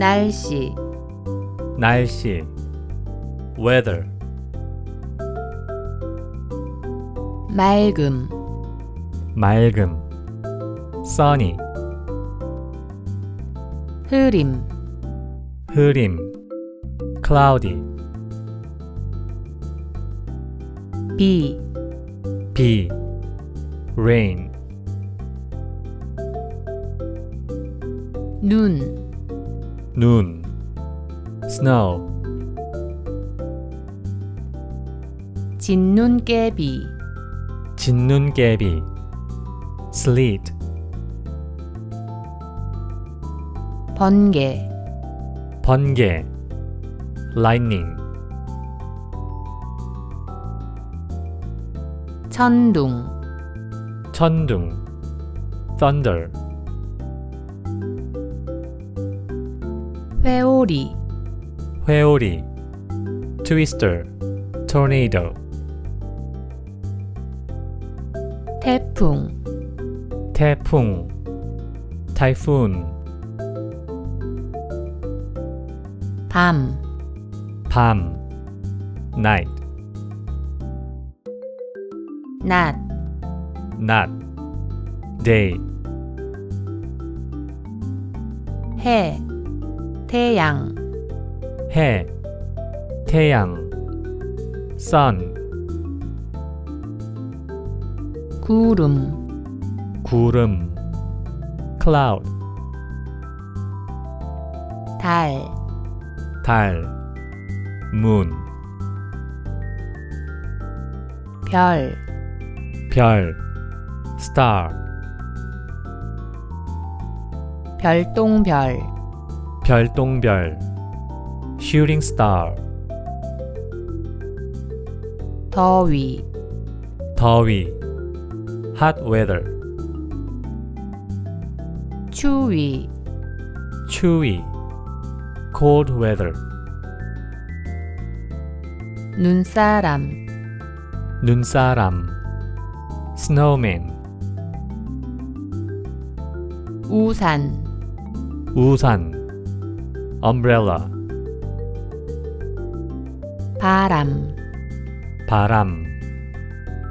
날씨, 날씨 weather 맑음, 맑음 sunny 흐림, 흐림 cloudy 비, 비 rain 눈, 눈 snow 진눈깨비, 진눈깨비 sleet 번개, 번개 lightning 천둥, 천둥 thunder 회오리, 회오리 twister tornado 태풍, 태풍 typhoon 밤, 밤 night 낮, 낮 day 해, 태양, 해 태양 sun 구름, 구름 cloud 달, 달 moon 별, 별 star 별똥별, 별똥별 shooting star 더위, 더위 hot weather 추위, 추위 cold weather 눈사람, 눈사람 snowman 우산, 우산 umbrella 바람, 바람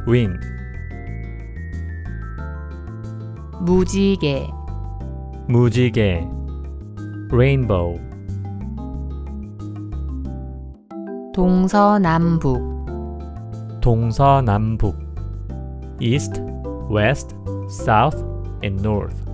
wind 무지개, 무지개 rainbow 동서남북, 동서남북 east, west, south and north